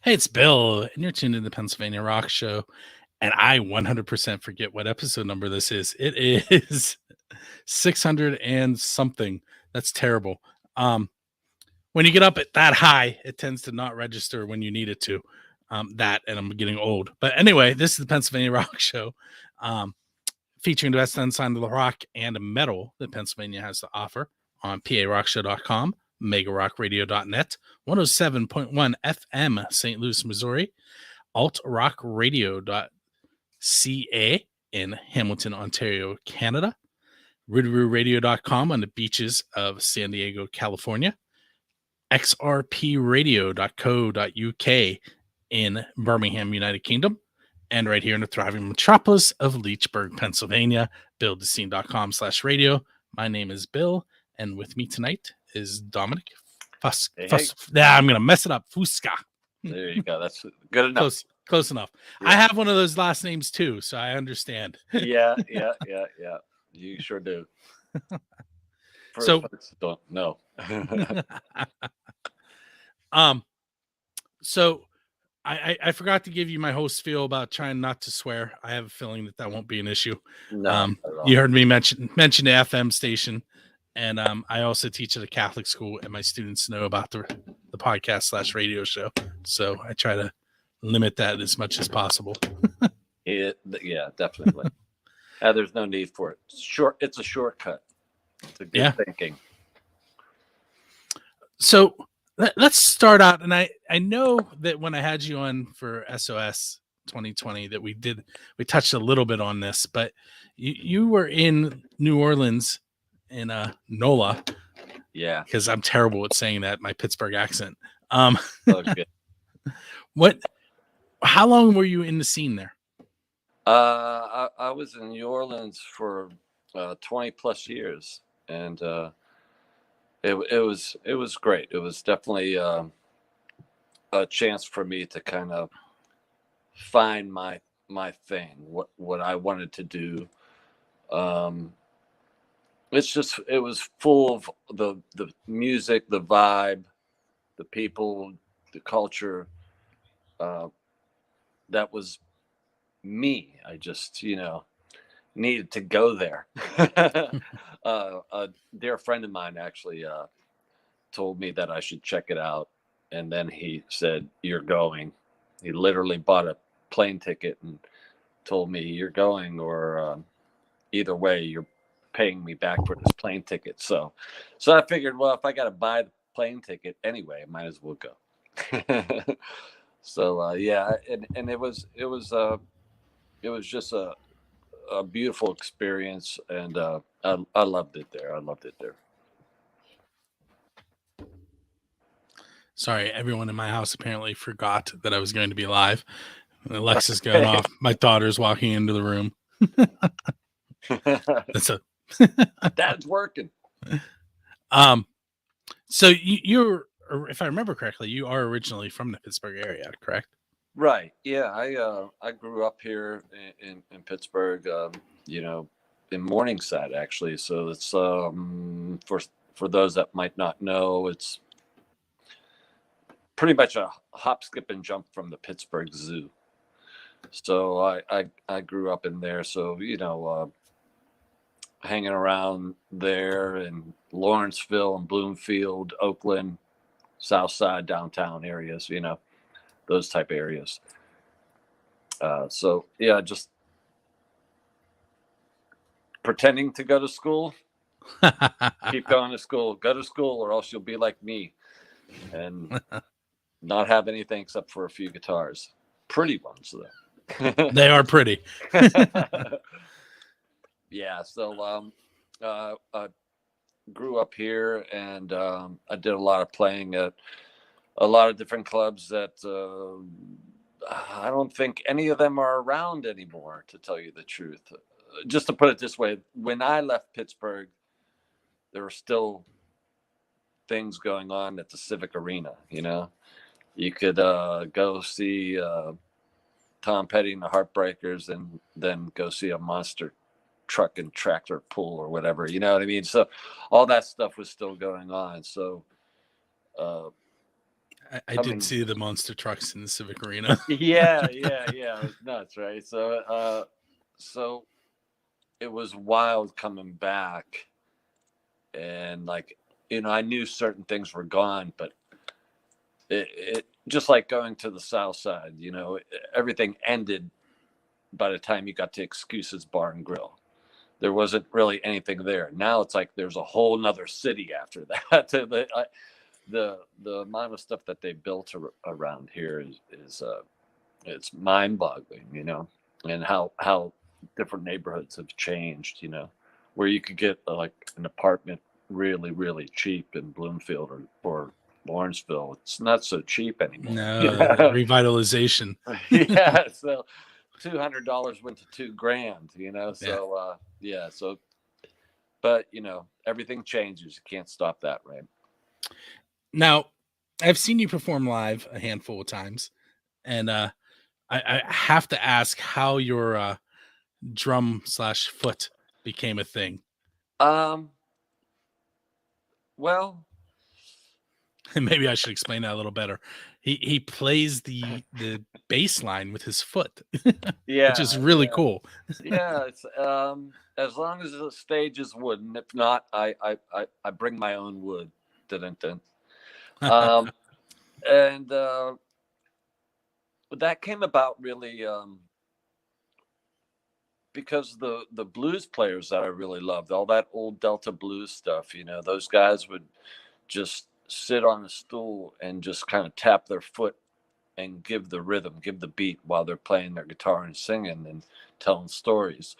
Hey, it's Bill, and you're tuned in to the Pennsylvania Rock Show. And I 100% forget what episode number this is. It is 600 and something. That's terrible. When you get up at that high, it tends to not register when you need it to. And I'm getting old. But anyway, this is the Pennsylvania Rock Show, featuring the best ensign of the rock and metal that Pennsylvania has to offer on PARockShow.com, megarockradio.net, 107.1 FM, St. Louis, Missouri, altrockradio.ca in Hamilton, Ontario, Canada, RoodarooRadio.com on the beaches of San Diego, California, xrpradio.co.uk in Birmingham, United Kingdom, and right here in the thriving metropolis of Leechburg, Pennsylvania, buildscene.com/radio. My name is Bill, and with me tonight is Domenic Fusca. Yeah, I'm going to mess it up. Fusca. There you go. That's good enough. Close enough. Yeah. I have one of those last names too, so I understand. Yeah. You sure do. So don't know. So I forgot to give you my host feel about trying not to swear. I have a feeling that won't be an issue. No, you heard me mention the FM station, and I also teach at a Catholic school, and my students know about the podcast/radio show. So I try to limit that as much as possible. Yeah, definitely. There's no need for it. It's a shortcut. It's a good thinking. So let's start out. And I know that when I had you on for SOS 2020 that we touched a little bit on this, but you were in New Orleans in NOLA. Yeah. Because I'm terrible at saying that, my Pittsburgh accent. Okay. How long were you in the scene there? I was in New Orleans for 20 plus years, and it was great. It was definitely a chance for me to kind of find my thing, what I wanted to do. It was full of the music, the vibe, the people, the culture. That was me. I just, needed to go there. A dear friend of mine actually told me that I should check it out. And then he said, "You're going." He literally bought a plane ticket and told me, "You're going, or either way, you're paying me back for this plane ticket." So I figured, well, if I got to buy the plane ticket anyway, I might as well go. So and it was just a beautiful experience, and I loved it there. Sorry, everyone in my house apparently forgot that I was going to be live. Alexa's going off. My daughter's walking into the room. Dad's working. So you're, if I remember correctly, you are originally from the Pittsburgh area, correct? Right. Yeah. I grew up here in Pittsburgh, in Morningside, actually. So it's for those that might not know, it's pretty much a hop, skip, and jump from the Pittsburgh Zoo. So I grew up in there. So, hanging around there in Lawrenceville and Bloomfield, Oakland, South Side, downtown areas, those type areas. Just pretending to go to school. Keep going to school. Go to school, or else you'll be like me and not have anything except for a few guitars. Pretty ones, though. They are pretty. Yeah. So I grew up here, and I did a lot of playing at a lot of different clubs that I don't think any of them are around anymore, to tell you the truth. Just to put it this way, when I left Pittsburgh, there were still things going on at the Civic Arena. You could go see Tom Petty and the Heartbreakers, and then go see a monster truck and tractor pull or whatever, you know what I mean? So all that stuff was still going on. So I did coming. see the monster trucks in the Civic Arena. Yeah, yeah, yeah. It was nuts, right? So it was wild coming back, and like, I knew certain things were gone, but it just like going to the South Side, everything ended by the time you got to Excuses Bar and Grill. There wasn't really anything there. Now it's like there's a whole nother city after that. The amount of stuff that they built around here is it's mind-boggling, and how different neighborhoods have changed, where you could get like an apartment really, really cheap in Bloomfield or Lawrenceville. It's not so cheap anymore. No, the revitalization. Yeah, so $200 went to $2,000, Yeah. so yeah, so but everything changes. You can't stop that, right? Now, I've seen you perform live a handful of times, and I have to ask how your drum/foot became a thing. Um well, Maybe I should explain that a little better. He plays the bass line with his foot, which is yeah, really yeah. cool. Yeah, it's as long as the stage is wooden. If not, I bring my own wood. Dun, dun. Um, and that came about really because the blues players that I really loved, all that old Delta blues stuff. Those guys would just sit on a stool and just kind of tap their foot and give the rhythm, give the beat while they're playing their guitar and singing and telling stories.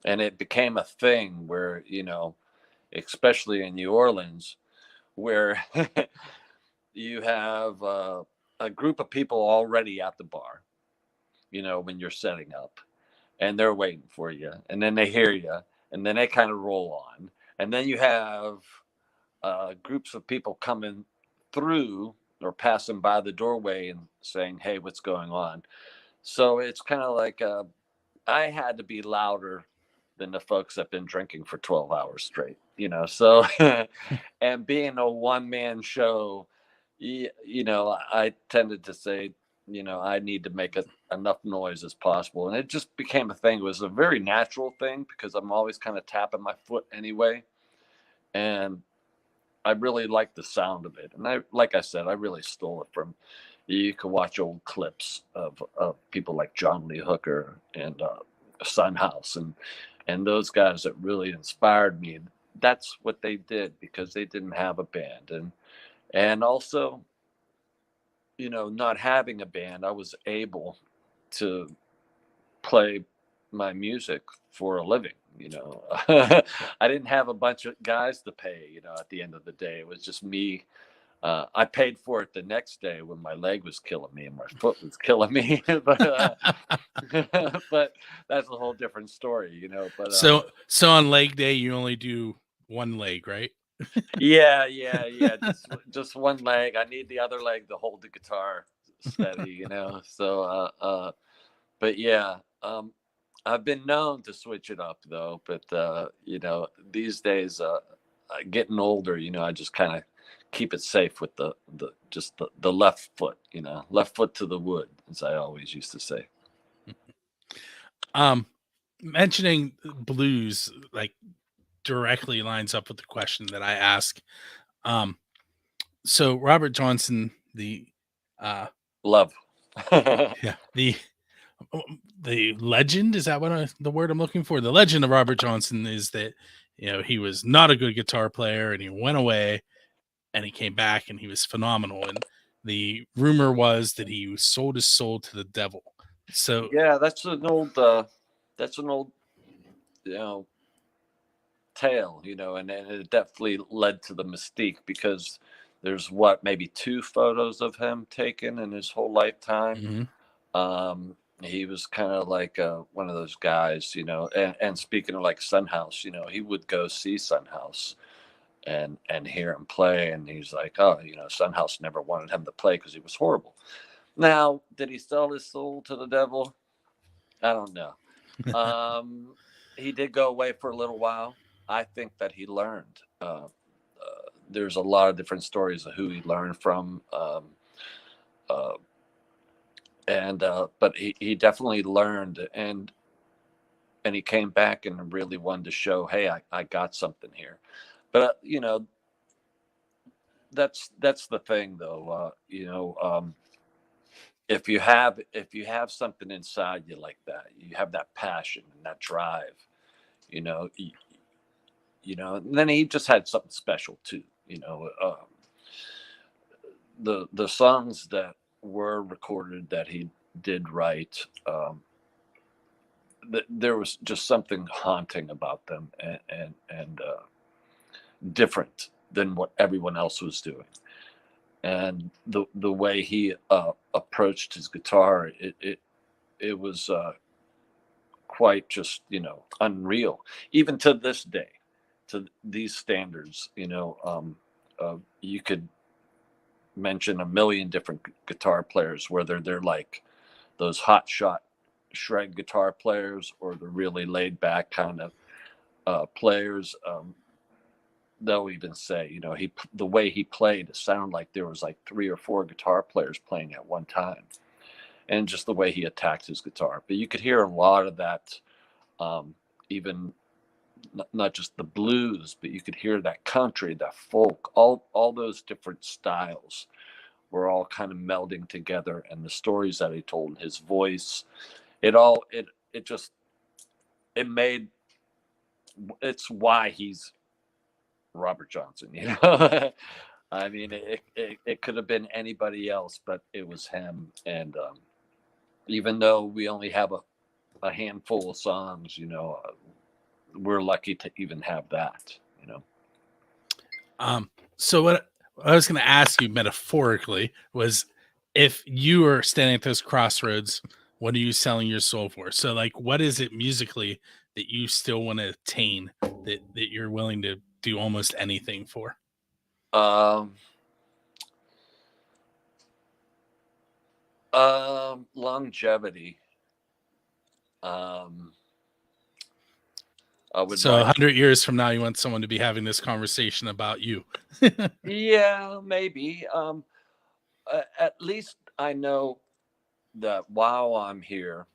And it became a thing where, especially in New Orleans, where you have a group of people already at the bar, when you're setting up, and they're waiting for you. And then they hear you, and then they kind of roll on. And then you have groups of people coming through or passing by the doorway and saying, "Hey, what's going on?" So it's kind of like I had to be louder than the folks that've been drinking for 12 hours straight, So, and being a one man show, I tended to say, I need to make enough noise as possible. And it just became a thing. It was a very natural thing because I'm always kind of tapping my foot anyway. And I really like the sound of it. And like I said, I really stole it from, you can watch old clips of people like John Lee Hooker and Son House and those guys that really inspired me. That's what they did because they didn't have a band. And also, not having a band, I was able to play my music for a living. I didn't have a bunch of guys to pay, at the end of the day. It was just me. I paid for it the next day when my leg was killing me and my foot was killing me. But that's a whole different story. But So on leg day, you only do one leg, right? yeah, yeah, yeah. Just one leg. I need the other leg to hold the guitar steady. So but yeah, I've been known to switch it up though. But these days, getting older, I just kind of keep it safe with the left foot. Left foot to the wood, as I always used to say. Mentioning blues like directly lines up with the question that I ask. So Robert Johnson, the Love. yeah, the legend, is that the word I'm looking for? The legend of Robert Johnson is that he was not a good guitar player and he went away and he came back and he was phenomenal. And the rumor was that he sold his soul to the devil. So Yeah, that's an old, you know, tale, and it definitely led to the mystique because there's maybe two photos of him taken in his whole lifetime. mhm. He was kind of like one of those guys, and speaking of like Sunhouse, he would go see Sunhouse and hear him play, and he's like, oh, Sunhouse never wanted him to play because he was horrible. Now, did he sell his soul to the devil? I don't know. He did go away for a little while. I think that he learned. There's a lot of different stories of who he learned from. uh, and but he definitely learned, and he came back and really wanted to show, hey, I got something here. But that's the thing, though. If you have something inside you like that, you have that passion and that drive, you know, and then he just had something special too. The songs that were recorded that he did write, there was just something haunting about them, and different than what everyone else was doing. And the way he approached his guitar, it was quite just unreal, even to this day, to these standards. You could mention a million different guitar players, whether they're like those hot shot shred guitar players or the really laid back kind of players. They'll even say, the way he played, it sounded like there was like 3 or 4 guitar players playing at one time, and just the way he attacked his guitar. But you could hear a lot of that, even not just the blues, but you could hear that country, that folk, all those different styles were all kind of melding together, and the stories that he told, his voice, it just it made it's why he's Robert Johnson. I mean, it could have been anybody else, but it was him. And even though we only have a handful of songs, we're lucky to even have that. So what I was going to ask you metaphorically was, if you were standing at those crossroads, what are you selling your soul for? So like, what is it musically that you still want to attain, that you're willing to do almost anything for? Um, Longevity. Um, I would So like, 100 years from now, you want someone to be having this conversation about you. yeah, maybe. At least I know that while I'm here,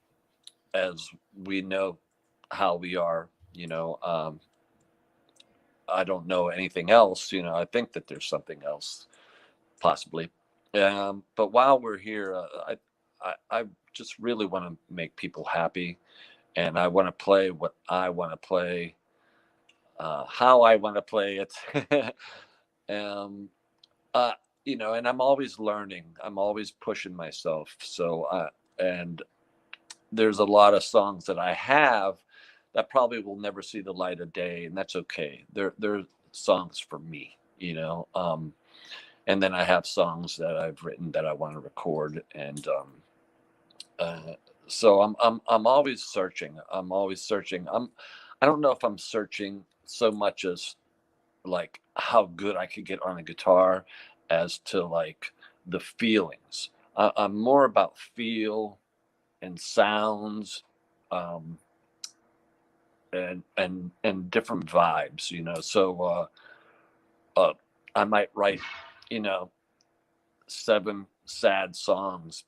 as we know how we are, I don't know anything else. I think that there's something else possibly. But while we're here, I just really want to make people happy, and I want to play what I want to play, how I want to play it. um, uh, and I'm always learning. I'm always pushing myself. So, and there's a lot of songs that I have that probably will never see the light of day, and that's okay. They're songs for me. And then I have songs that I've written that I want to record, and uh, so I'm always searching. I'm always searching. I don't know if I'm searching so much as like how good I could get on a guitar, as to like the feelings. I'm more about feel and sounds, um, and different vibes. So I might write, you know, 7 sad songs,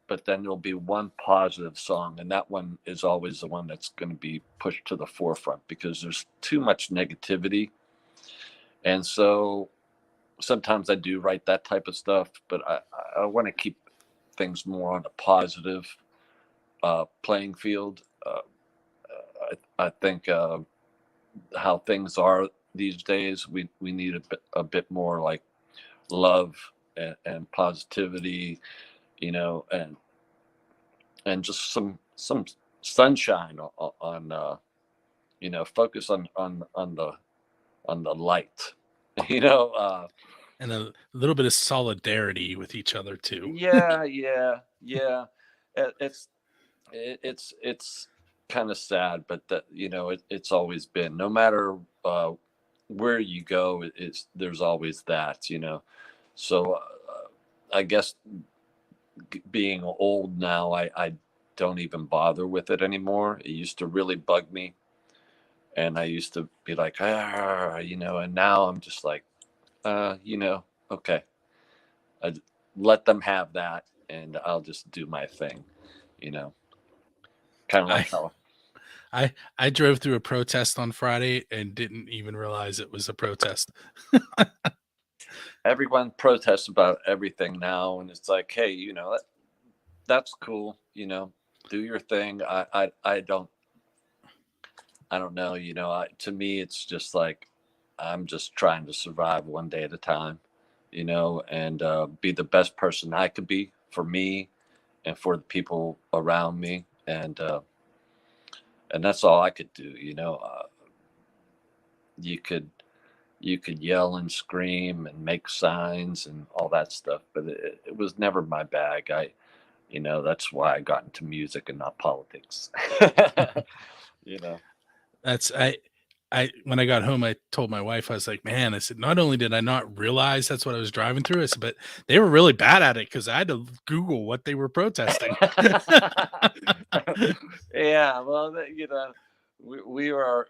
but then there'll be one positive song, and that one is always the one that's going to be pushed to the forefront, because there's too much negativity. And so sometimes I do write that type of stuff, but I want to keep things more on a positive playing field. I think how things are these days, we need a bit more like love and positivity, and just some sunshine on focus on the light. you know uh And a little bit of solidarity with each other too. yeah, yeah. It- it's it's kind of sad, but that it's always been, no matter where you go, it's there's always that. So I guess being old now, I don't even bother with it anymore. It used to really bug me, and I used to be like, and now I'm just like, okay. I, let them have that, and I'll just do my thing, you know, kind of I like how I drove through a protest on Friday and didn't even realize it was a protest. everyone protests about everything now, and it's like, hey, that's cool, do your thing. I don't know, to me, it's just like I'm just trying to survive one day at a time, and be the best person I could be for me and for the people around me, and that's all I could do. You could yell and scream and make signs and all that stuff, but it was never my bag. That's why I got into music and not politics. you know. That's I when I got home, I told my wife, I was like, "Man," I said, "not only did I not realize that's what I was driving through," I said, "but they were really bad at it because I had to Google what they were protesting." Yeah, well, we are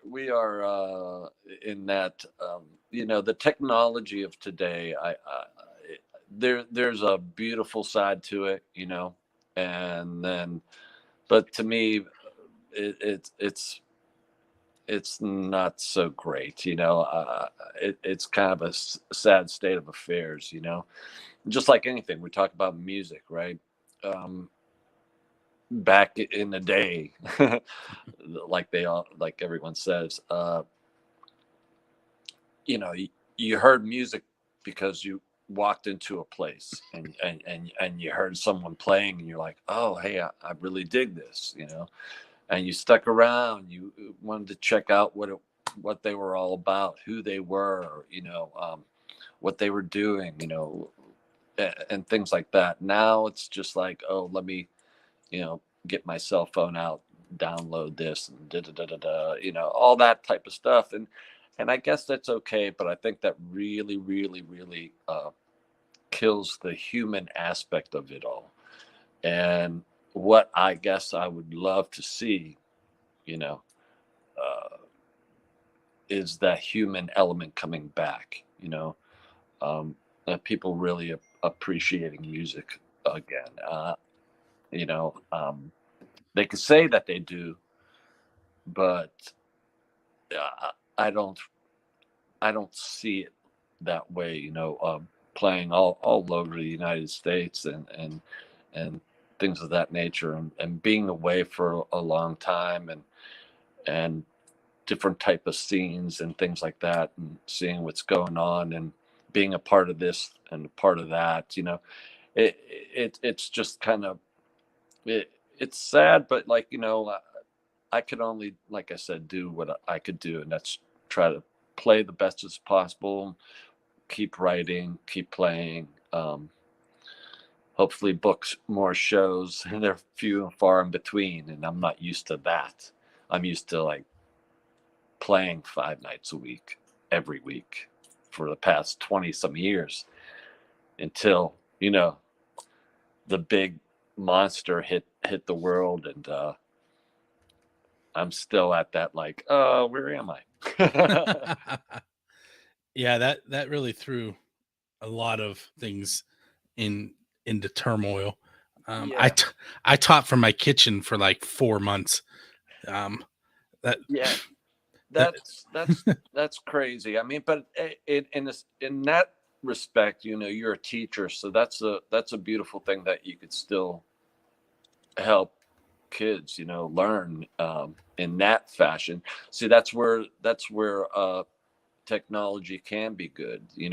in that, the technology of today. There's a beautiful side to it, and then, but to me, it's not so great, it's kind of a sad state of affairs, just like anything. We talk about music, right? um, Back in the day, like everyone says, you heard music because you walked into a place, and you heard someone playing, and you're like, oh, hey, I really dig this, and you stuck around. You wanted to check out what they were all about, who they were, what they were doing, and things like that. Now it's just like, oh, let me, get my cell phone out, download this, and da da da da da, all that type of stuff. And I guess that's okay, but I think that really, really, really kills the human aspect of it all. And what I guess I would love to see, you know, uh, is that human element coming back, people really appreciating music again. You know, they could say that they do, but I don't, I don't see it that way. Playing all over the United States, and things of that nature, and being away for a long time, and different type of scenes and things like that, and seeing what's going on, and being a part of this and a part of that. It's just kind of, it's sad, but like, I could only, like I said, do what I could do, and that's try to play the best as possible, keep writing, keep playing, hopefully book more shows. And they're few and far in between, and I'm not used to that. I'm used to like playing 5 nights a week, every week, for the past 20 some years, until, the big monster hit the world, and I'm still at that, like, where am I? Yeah, that really threw a lot of things in into turmoil. Um, I Yeah, t- I taught from my kitchen for like 4 months. Um, that yeah, that that's crazy. I mean, but in that respect, you're a teacher, so that's a beautiful thing, that you could still help kids, learn, in that fashion. See, that's where technology can be good, in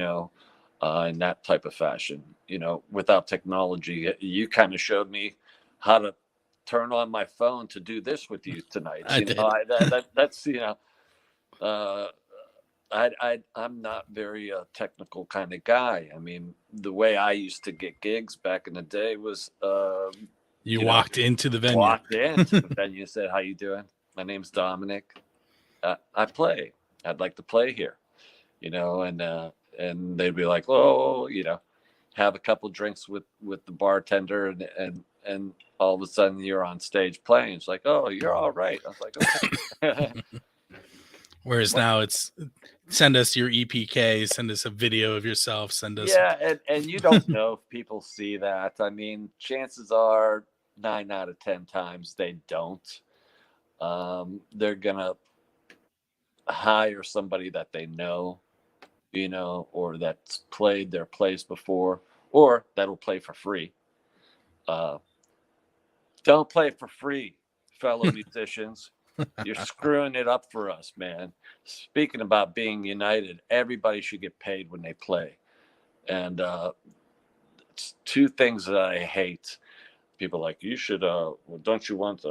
that type of fashion. Without technology, you kind of showed me how to turn on my phone to do this with you tonight. I did. That's, uh, I'm not very technical kind of guy. I mean, the way I used to get gigs back in the day was, You you know, walked into the venue. walked into the venue and said, "How you doing? My name's Dominic. I play. I'd like to play here." And they'd be like, "Oh," have a couple drinks with the bartender, and all of a sudden you're on stage playing. It's like, "Oh, you're all right." I was like, "Okay." Whereas now it's send us your EPK, send us a video of yourself, send us. Yeah, and you don't know if people see that. I mean, chances are 9 out of 10 times they don't. They're gonna hire somebody that they know, or that's played their plays before, or that'll play for free. Uh, don't play for free, fellow musicians. You're screwing it up for us, man. Speaking about being united, everybody should get paid when they play. And it's two things that I hate. People like, you should well, don't you want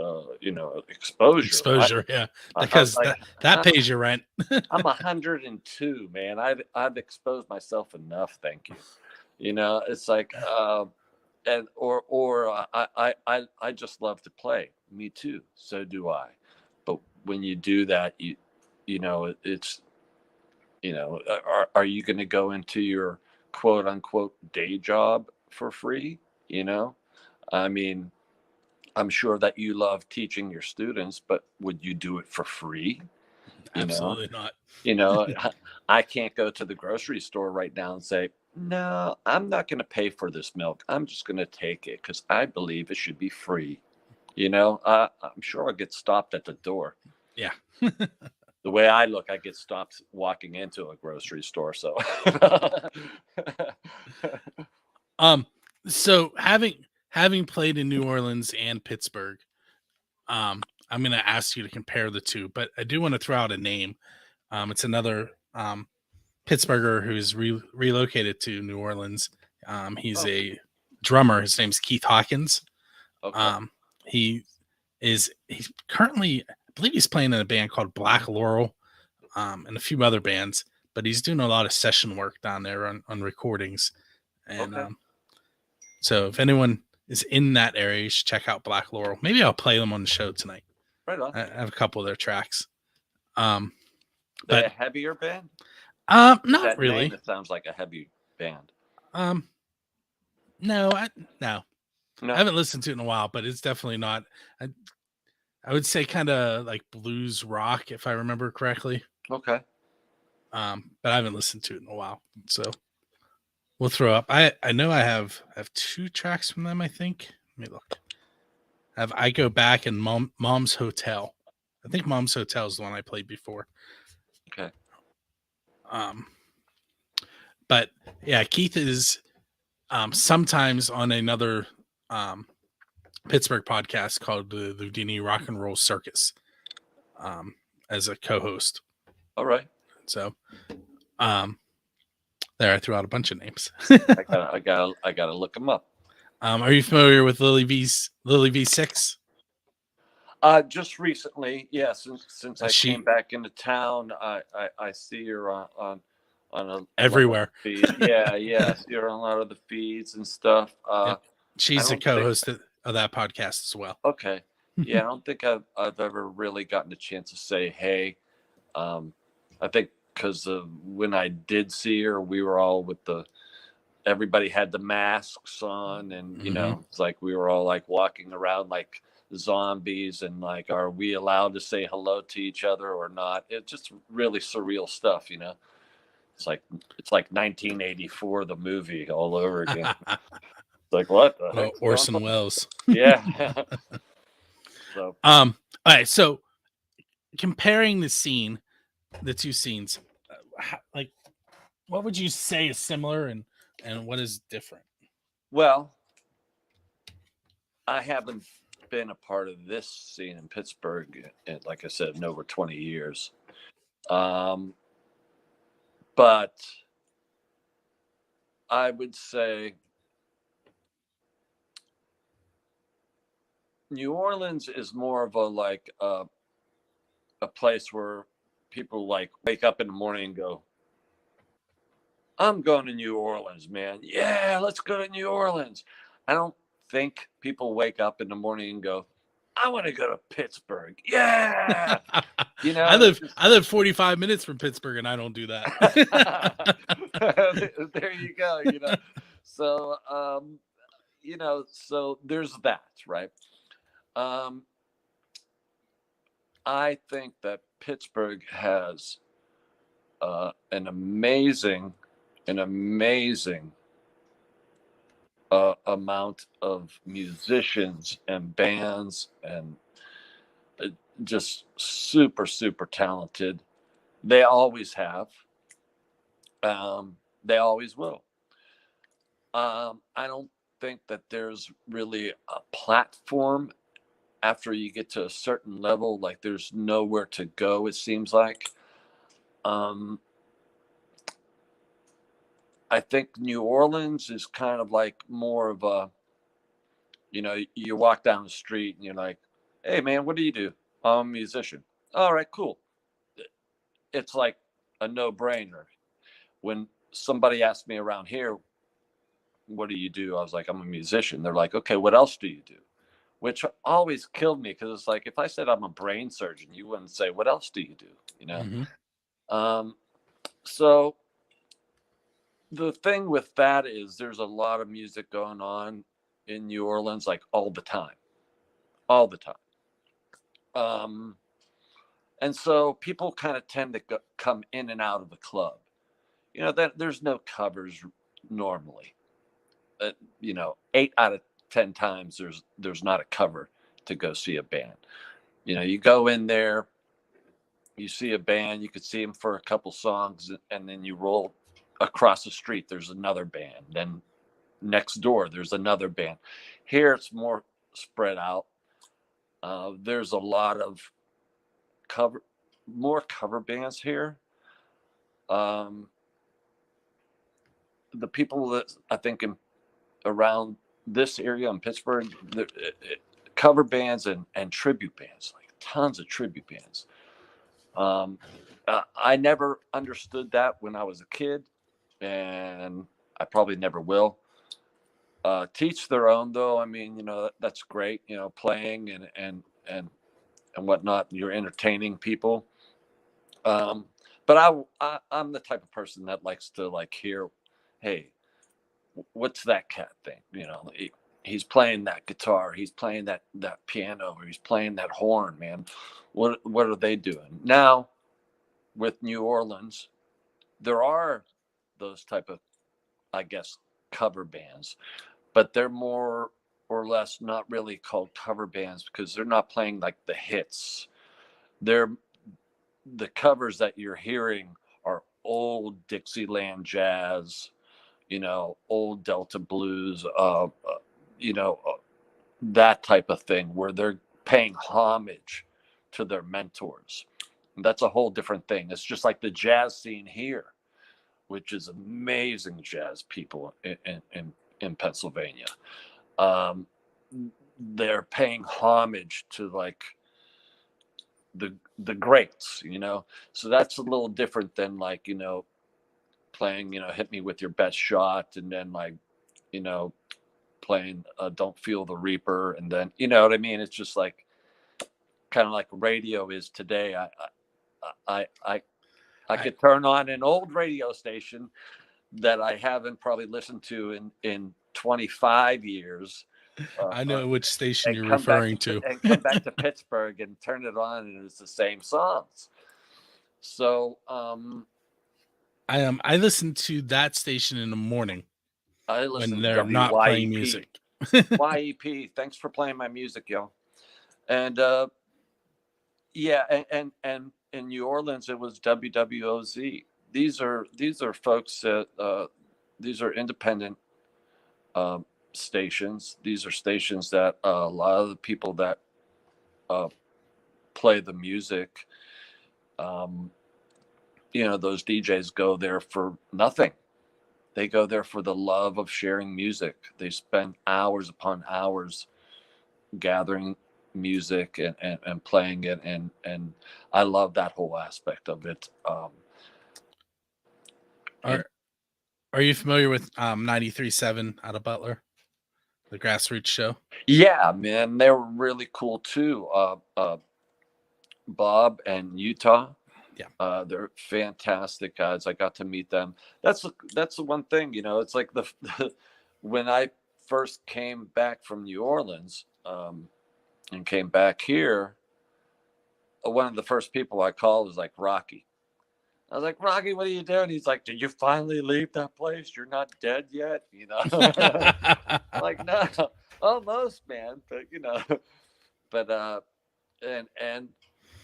exposure? Exposure, yeah, I was because like, that pays your rent. I'm 102, man. I've exposed myself enough, thank you. It's like and or I just love to play. Me too. So do I. But when you do that, it's are you going to go into your quote unquote day job for free? I mean, I'm sure that you love teaching your students, but would you do it for free? Absolutely not. You know, I can't go to the grocery store right now and say, no, I'm not going to pay for this milk. I'm just going to take it because I believe it should be free. I'm sure I'll get stopped at the door. Yeah. The way I look, I get stopped walking into a grocery store. So, so having played in New Orleans and Pittsburgh, I'm going to ask you to compare the two, but I do want to throw out a name. It's another Pittsburgher who's relocated to New Orleans. He's a drummer. His name's Keith Hawkins. okay. He's currently, I believe he's playing in a band called Black Laurel, and a few other bands, but he's doing a lot of session work down there on recordings. And Okay. So if anyone is in that area, you should check out Black Laurel. Maybe I'll play them on the show tonight. Right on. I have a couple of their tracks. They're But a heavier band? not That really. name, it sounds like a heavy band. No, No. I haven't listened to it in a while, but it's definitely not. I would say kind of like blues rock, if I remember correctly. Okay. But I haven't listened to it in a while, so we'll throw up. I know I have 2 tracks from them. I think. Let me look. I Go Back and Mom's Hotel. I think Mom's Hotel is the one I played before. Okay. But yeah, Keith is sometimes on another Pittsburgh podcast called the Houdini Rock and Roll Circus as a co-host. All right. So there I threw out a bunch of names. I gotta look them up. Are you familiar with Lily V6? Just recently, yeah. Since I came back into town, I see her on a everywhere. Feed. Yeah, I see her on a lot of the feeds and stuff. Yep. She's a co-host of that podcast as well. Okay. Yeah, I don't think I've ever really gotten a chance to say hey. I think because when I did see her, we were all with everybody had the masks on, and it's like we were all like walking around like zombies, and like, are we allowed to say hello to each other or not? It's just really surreal stuff. It's like 1984, the movie all over again. It's like, what the heck? Orson Welles. Yeah. So all right, so comparing the two scenes, like what would you say is similar and what is different? Well, I haven't been a part of this scene in Pittsburgh, like I said, in over 20 years. But I would say New Orleans is more of a place where people like wake up in the morning and go, I'm going to New Orleans, man. Yeah, let's go to New Orleans. I don't think people wake up in the morning and go, I want to go to Pittsburgh. Yeah. I live 45 minutes from Pittsburgh, and I don't do that. There you go. So, so there's that, right? I think that Pittsburgh has an amazing, an amazing amount of musicians and bands and uh, just super, super talented. They always have. They always will. I don't think that there's really a platform after you get to a certain level. Like there's nowhere to go. It seems like. Um, I think New Orleans is kind of like more of a, you walk down the street and you're like, hey man, what do you do? I'm a musician. All right, cool. It's like a no brainer. When somebody asked me around here, what do you do? I was like, I'm a musician. They're like, okay, what else do you do? Which always killed me because it's like, if I said I'm a brain surgeon, you wouldn't say, what else do you do? You know? Mm-hmm. Um, so the thing with that is there's a lot of music going on in New Orleans, like all the time, all the time. And so people kind of tend to come in and out of the club. That there's no covers normally. 8 out of 10 times there's not a cover to go see a band. You go in there, you see a band, you could see them for a couple songs, and then you roll across the street. There's another band. Then next door, there's another band. Here, it's more spread out. There's a lot of more cover bands here. The people that I think around this area in Pittsburgh, cover bands and tribute bands, like tons of tribute bands. I never understood that when I was a kid, and I probably never will. Teach their own, though. I mean, that's great. Playing and whatnot. You're entertaining people. But I'm the type of person that likes to like hear, hey, what's that cat thing? He's playing that guitar, he's playing that piano, or he's playing that horn, man. What are they doing now? With New Orleans, there are those type of, I guess, cover bands, but they're more or less not really called cover bands because they're not playing like the hits. They're the covers that you're hearing are old Dixieland jazz, old Delta blues, you know, uh, that type of thing where they're paying homage to their mentors. That's a whole different thing. It's just like the jazz scene here, which is amazing jazz people in Pennsylvania. Um, they're paying homage to like the greats, So that's a little different than like, playing, hit me with your best shot, and then like, you know, playing Don't Feel the Reaper, and then you know what I mean. It's just like kind of like radio is today. I could turn on an old radio station that I haven't probably listened to in 25 years. I know which station And you're come back referring to. come back to Pittsburgh and turn it on, and it's the same songs. So I listen to that station in the morning I when listen to they're not playing WYEP. music. YEP, thanks for playing my music, yo. And yeah, and in New Orleans it was WWOZ. These are folks that these are independent um, stations. These are stations that a lot of the people that uh, play the music, um, those DJs go there for nothing. They go there for the love of sharing music. They spend hours upon hours gathering music and playing it, and I love that whole aspect of it. And Are Are you familiar with 93.7 out of Butler, the grassroots show? yeah, man, they were really cool too. Bob and Utah, Yeah. they're fantastic guys. I got to meet them. That's the one thing, it's like when I first came back from New Orleans, and came back here, one of the first people I called was like Rocky. I was like, Rocky, what are you doing? He's like, did you finally leave that place? You're not dead yet, you know? Like, no, almost, man. But but and and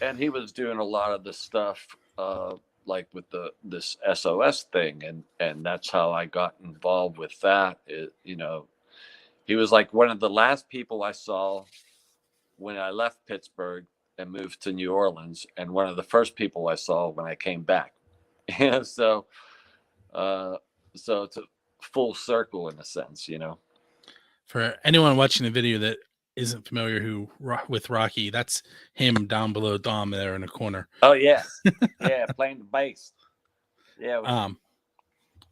and he was doing a lot of the stuff like with this SOS thing, and that's how I got involved with that. He was like one of the last people I saw when I left Pittsburgh and moved to New Orleans, and one of the first people I saw when I came back. Yeah, uh, so it's a full circle in a sense. For anyone watching the video that isn't familiar with Rocky, that's him down below Dom there in the corner. Oh yeah, yeah, playing the bass. Yeah.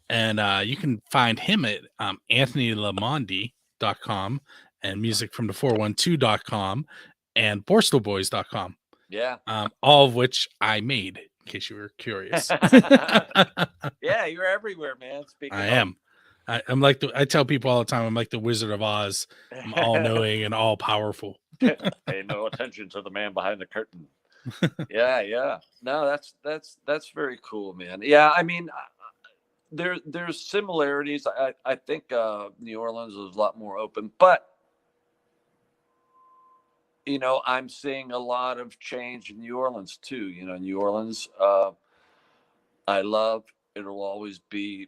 And you can find him at anthonylamondi.com and musicfromthe412.com and borstalboys.com. Yeah. All of which I made, in case you were curious. Yeah, you're everywhere, man. I am. I'm like I tell people all the time, I'm like the Wizard of Oz. I'm all knowing and all powerful. Pay no attention to the man behind the curtain. Yeah. No, that's very cool, man. Yeah, I mean, there's similarities. I think New Orleans is a lot more open, but I'm seeing a lot of change in New Orleans too. New Orleans, I love. It'll always be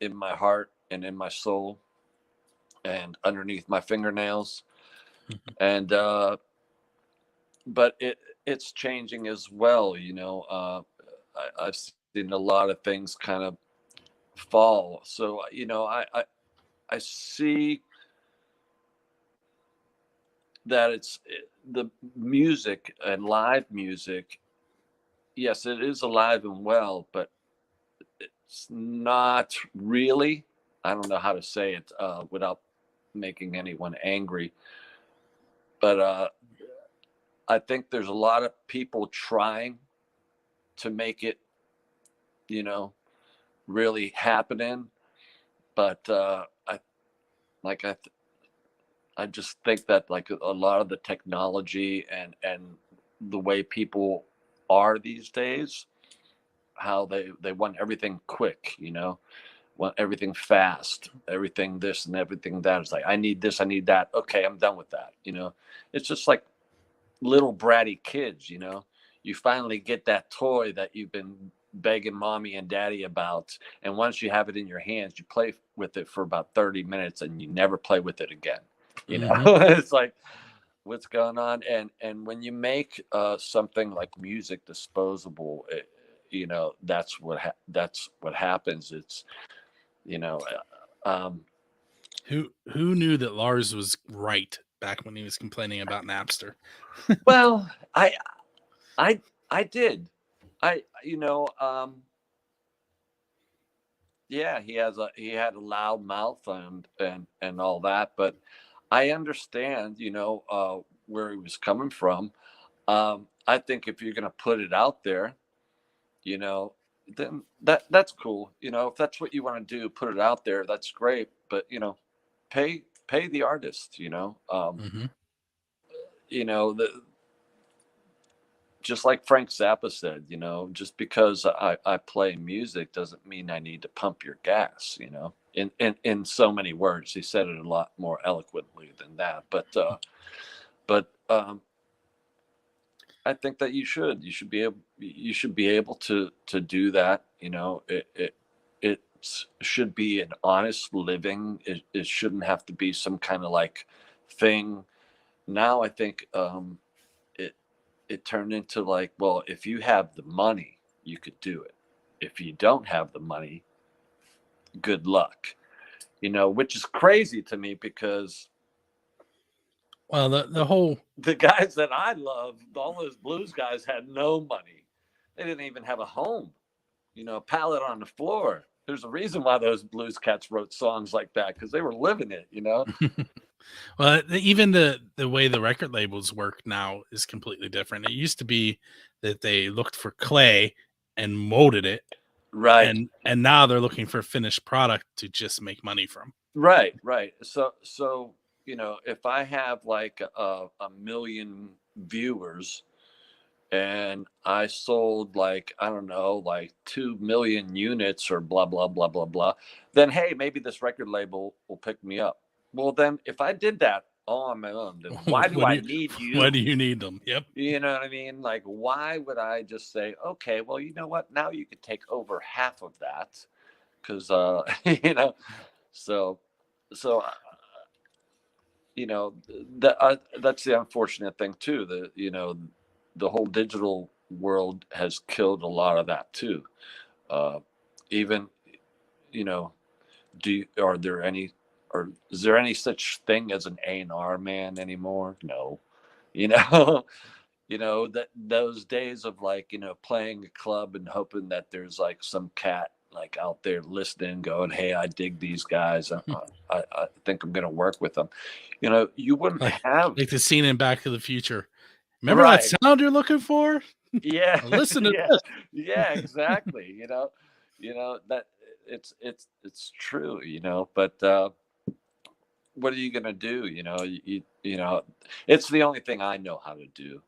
in my heart and in my soul and underneath my fingernails. And but it's changing as well. I've seen a lot of things kind of fall. So I see that it's the music and live music. Yes, it is alive and well, but it's not really. I don't know how to say it without making anyone angry. But I think there's a lot of people trying to make it, really happening. But I just think that like a lot of the technology and the way people are these days, how they want everything quick, want everything fast, everything this and everything that. It's like, I need this, I need that. Okay, I'm done with that. It's just like little bratty kids. You finally get that toy that you've been begging mommy and daddy about, and once you have it in your hands, you play with it for about 30 minutes and you never play with it again. It's like, what's going on? And when you make something like music disposable, that's what happens. It's who knew that Lars was right back when he was complaining about Napster? Well, I did. Yeah, he had a loud mouth and all that, but I understand, where he was coming from. I think if you're going to put it out there, then that's cool. If that's what you want to do, put it out there. That's great. But pay the artist. Just like Frank Zappa said, just because I play music doesn't mean I need to pump your gas. In so many words, he said it a lot more eloquently than that. But I think that you should be able to do that. It should be an honest living. It shouldn't have to be some kind of like thing. Now I think it turned into like, well, if you have the money, you could do it. If you don't have the money, good luck. Which is crazy to me because, well, the guys that I love, all those blues guys had no money. They didn't even have a home, a pallet on the floor. There's a reason why those blues cats wrote songs like that, because they were living it. Well, even the way the record labels work now is completely different. It used to be that they looked for clay and molded it, right? And now they're looking for a finished product to just make money from. Right. So if I have like a million viewers, and I sold like, I don't know, like 2 million units or blah blah blah blah blah, then hey, maybe this record label will pick me up. Well, then if I did that all on my own, then why do What do I you need why you? do you need them? Yep. You know what I mean? Like, why would I just say, okay, well, you know what? Now you could take over half of that because, you know, so, so, that's the unfortunate thing too. The whole digital world has killed a lot of that too. Uh, even, you know, are there any, or is there any such thing as an A&R man anymore? No, you know. That those days of like, playing a club and hoping that there's like some cat like out there listening going, hey, I dig these guys, I think I'm gonna work with them. You wouldn't Like have. like the scene in Back to the Future. Remember that Right. sound you're looking for? Yeah. Well, listen to Yeah. this. Yeah, exactly. That it's true, but what are you gonna do? It's the only thing I know how to do,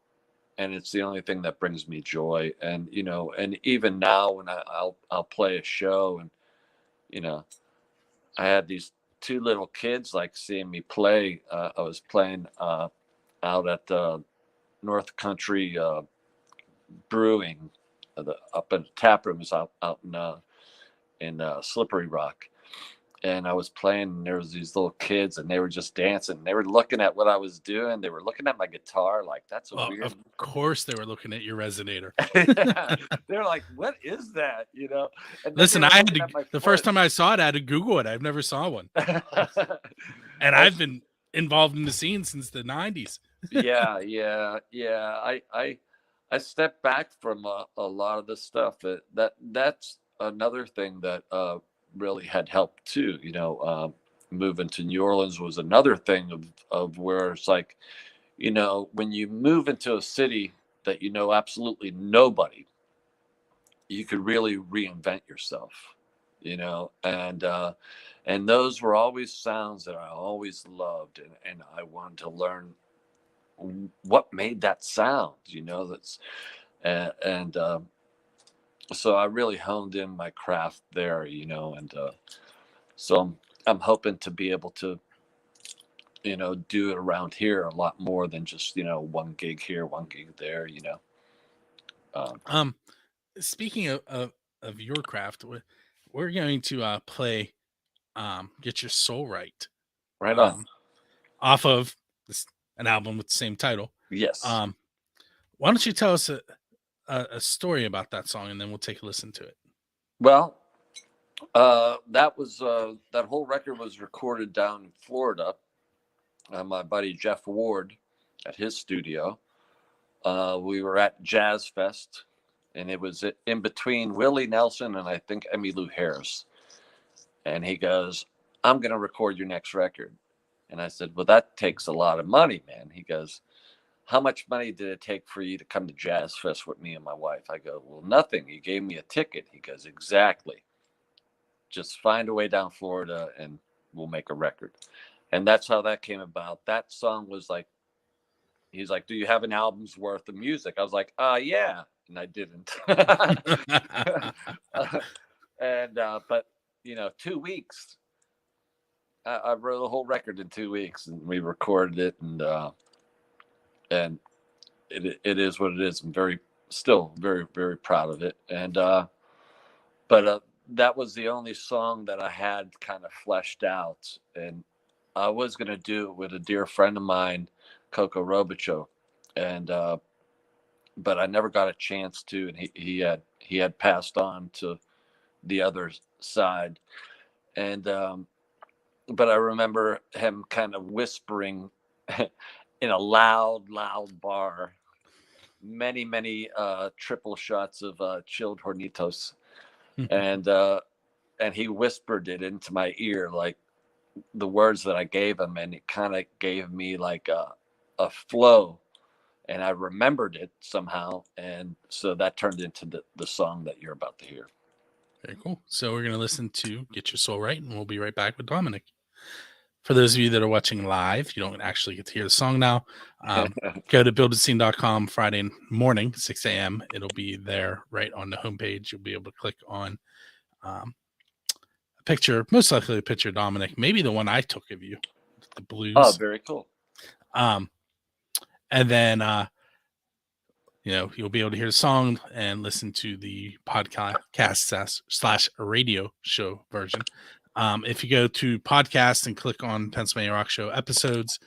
and it's the only thing that brings me joy. And and even now when I'll play a show, and you know I had these two little kids like seeing me play. I was playing out at North Country Brewing, up in tap rooms out in Slippery Rock, and I was playing, and there was these little kids, and they were just dancing. They were looking at what I was doing. They were looking at my guitar like, that's a Well, weird. of course they were looking at your resonator. Yeah. They're like, what is that? And then they Listen, were I had looking to at my the first foot. time I saw it, I had to Google it. I've never saw one. And I've That's been involved in the scene since the 90s. Yeah, yeah, yeah. I stepped back from a lot of the stuff. That's another thing that really had helped too. Moving to New Orleans was another thing of where it's like, when you move into a city that absolutely nobody, you could really reinvent yourself. And those were always sounds that I always loved, and I wanted to learn what made that sound. That's and So I really honed in my craft there. And so I'm hoping to be able to do it around here a lot more than just one gig here, one gig there. um, Um, Speaking of your craft, we're going to play Get Your Soul Right. right on. Um, Off of this an album with the same title. Yes. Um, why don't you tell us a story about that song, and then we'll take a listen to it. Well, that whole record was recorded down in Florida. My buddy Jeff Ward at his studio. We were at Jazz Fest, and it was in between Willie Nelson and I think Emmylou Harris. And he goes, I'm going to record your next record. And I said, well, that takes a lot of money, man. He goes, how much money did it take for you to come to Jazz Fest with me and my wife? I go, well, nothing. You gave me a ticket. He goes, exactly. Just find a way down Florida and we'll make a record. And that's how that came about. That song was like, he's like, do you have an album's worth of music? I was like, yeah. And I didn't. But 2 weeks, I wrote the whole record in 2 weeks, and we recorded it, and it is what it is. I'm still very, very proud of it. But that was the only song that I had kind of fleshed out, and I was going to do it with a dear friend of mine, Coco Robichaud, and but I never got a chance to, and he had passed on to the other side, and but I remember him kind of whispering in a loud bar, many, many triple shots of chilled Hornitos, and he whispered it into my ear, like the words that I gave him, and it kind of gave me like a flow, and I remembered it somehow, and so that turned into the song that you're about to hear. Very cool. So we're going to listen to Get Your Soul Right, and we'll be right back with Dominic. For those of you that are watching live, you don't actually get to hear the song now. Go to buildascene.com Friday morning, 6 a.m. It'll be there right on the homepage. You'll be able to click on a picture, most likely a picture of Domenic, maybe the one I took of you, the blues. Oh, very cool. And then, you'll be able to hear the song and listen to the podcast / radio show version. If you go to podcast and click on Pennsylvania Rock Show episodes,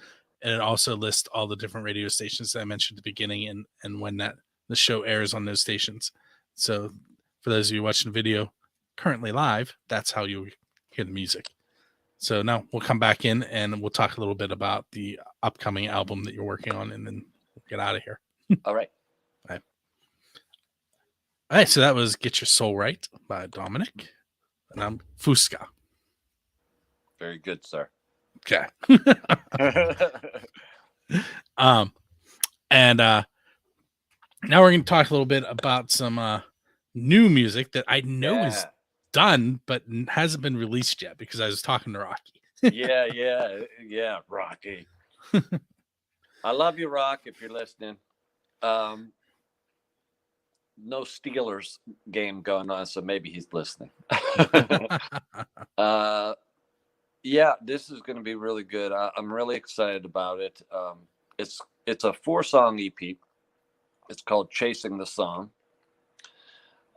and it also lists all the different radio stations that I mentioned at the beginning and when the show airs on those stations. So for those of you watching the video currently live, that's how you hear the music. So now we'll come back in and we'll talk a little bit about the upcoming album that you're working on, and then we'll get out of here. All right. All right. So that was Get Your Soul Right by Domenic. And I'm Fusca. Very good, sir. Okay. And now we're going to talk a little bit about some new music that I know is done, but hasn't been released yet because I was talking to Rocky. yeah, Rocky. I love you, Rock, if you're listening. No Steelers game going on, so maybe he's listening. Yeah, this is going to be really good. I'm really excited about it. It's a 4-song EP. It's called Chasing the Song.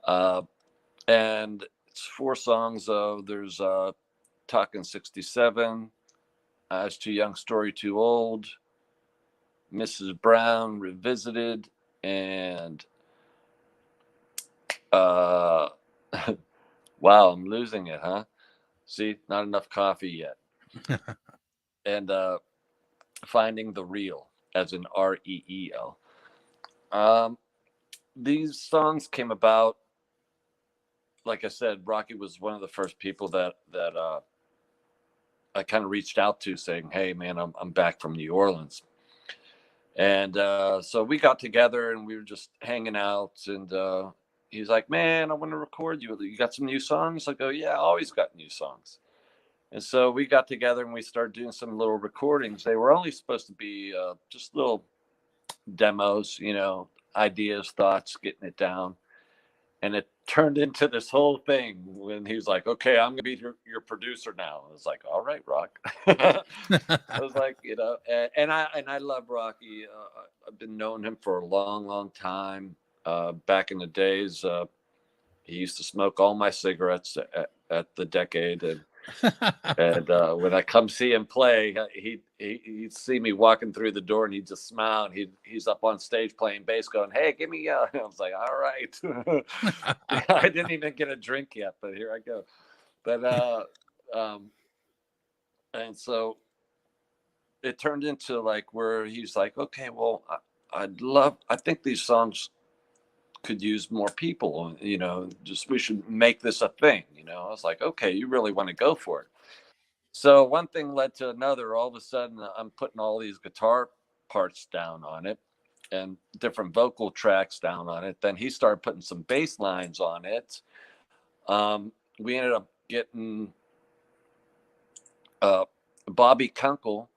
And it's 4 songs. There's Talking 67, I Was Too Young, Story Too Old, Mrs. Brown Revisited, and wow, I'm losing it, huh? See, not enough coffee yet. And Finding the Real, as in REEL. These songs came about, like I said, Rocky was one of the first people that I kind of reached out to, saying, "Hey, man, I'm back from New Orleans." And so we got together and we were just hanging out, and he's like, "Man, I want to record you. You got some new songs?" I go, "Yeah, I always got new songs." And so we got together and we started doing some little recordings. They were only supposed to be just little demos, ideas, thoughts, getting it down. And it turned into this whole thing when he was like, "Okay, I'm going to be your producer now." I was like, "All right, Rock." I was like, and I love Rocky. I've been knowing him for a long, long time. Back in the days, he used to smoke all my cigarettes at the Decade. And when I come see him play, he'd see me walking through the door and he'd just smile. And he's up on stage playing bass going, "Hey, give me I was like, "All right." I didn't even get a drink yet, but here I go. But and so it turned into like where he's like, "Okay, well, I think these songs could use more people, just we should make this a thing." I was like, "Okay, you really want to go for it." So one thing led to another. All of a sudden, I'm putting all these guitar parts down on it and different vocal tracks down on it. Then he started putting some bass lines on it. We ended up getting Bobby Kunkel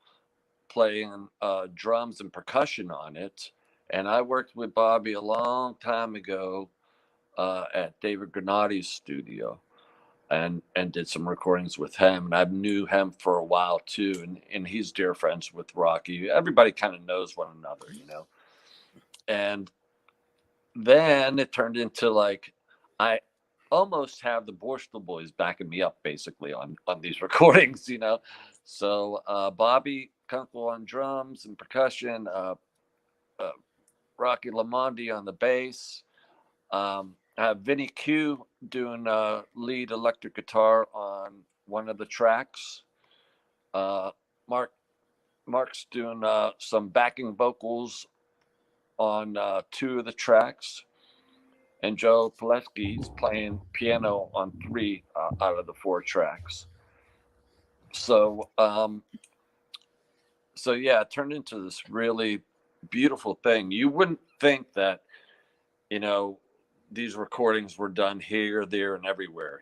playing drums and percussion on it. And I worked with Bobby a long time ago at David Granati's studio. And did some recordings with him, and I knew him for a while too, and he's dear friends with Rocky. Everybody kind of knows one another, and then it turned into like I almost have the Borstal Boys backing me up basically on these recordings, so Bobby Kunkel on drums and percussion, Rocky Lamondi on the bass, I have Vinny Q doing lead electric guitar on one of the tracks. Mark's doing some backing vocals on 2 of the tracks. And Joe Pilecki's playing piano on 3 out of the 4 tracks. So, yeah, it turned into this really beautiful thing. You wouldn't think that, these recordings were done here, there, and everywhere.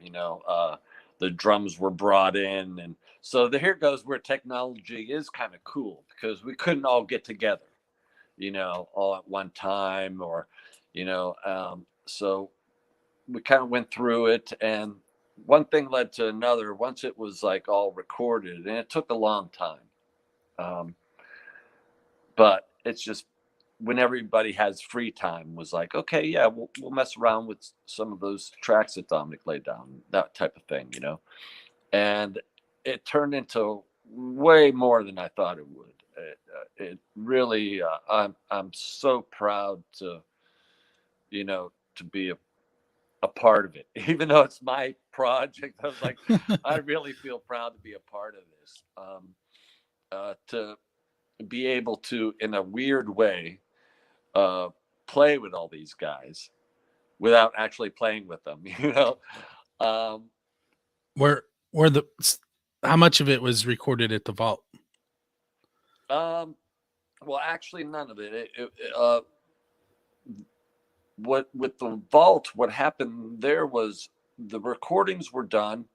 the drums were brought in. And so here goes where technology is kind of cool, because we couldn't all get together, all at one time, or, so we kind of went through it, and one thing led to another once it was like all recorded, and it took a long time. But it's just, when everybody has free time, was like, okay, yeah, we'll mess around with some of those tracks that Dominic laid down, that type of thing, and it turned into way more than I thought it would. It really, I'm so proud to, to be a part of it, even though it's my project. I was like, I really feel proud to be a part of this, to be able to, in a weird way, play with all these guys without actually playing with them. Where the how much of it was recorded at the vault? Well, actually, none of it. What with the vault, what happened there was the recordings were done.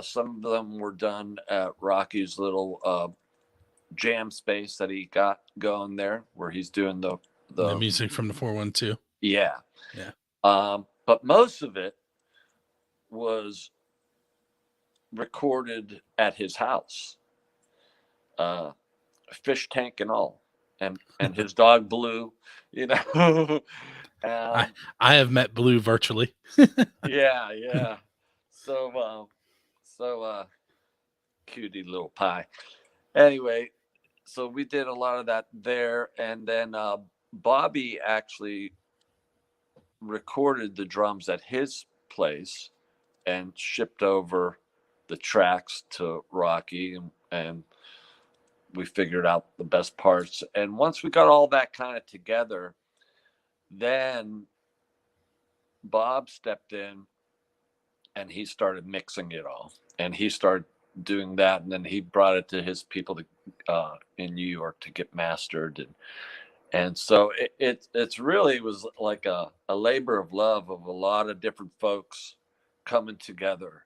Some of them were done at Rocky's little jam space that he got going there, where he's doing the music from the 412. Yeah. Yeah. But most of it was recorded at his house, fish tank and all, and his dog Blue, I have met Blue virtually. yeah. So cutie little pie. Anyway, so we did a lot of that there, and then Bobby actually recorded the drums at his place and shipped over the tracks to Rocky, and we figured out the best parts. And once we got all that kind of together, then Bob stepped in and he started mixing it all, and he started doing that, and then he brought it to his people in New York to get mastered, and so it's really was like a labor of love of a lot of different folks coming together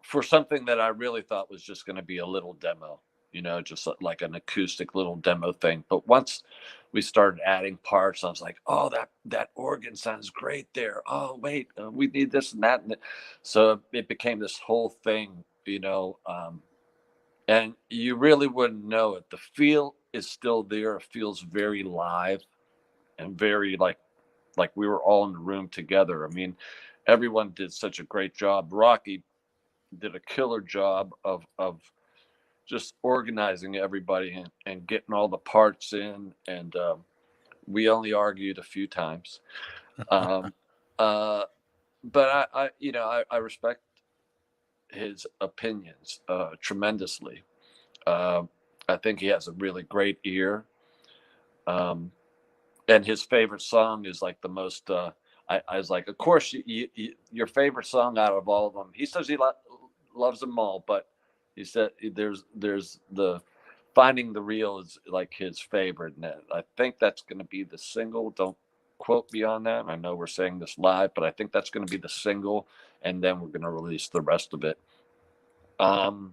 for something that I really thought was just going to be a little demo, just like an acoustic little demo thing. But once we started adding parts, I was like, oh, that organ sounds great there. Oh, wait, we need this and that. And so it became this whole thing, and you really wouldn't know it. The feel is still there. It feels very live and very like we were all in the room together. I mean, everyone did such a great job. Rocky did a killer job of just organizing everybody and getting all the parts in. And we only argued a few times. But I respect his opinions tremendously. I think he has a really great ear. And his favorite song is like the most, I was like, of course, your favorite song out of all of them. He says he loves them all, but he said there's the Finding the Real is like his favorite. And I think that's going to be the single. Don't quote me on that. I know we're saying this live, but I think that's going to be the single. And then we're going to release the rest of it. And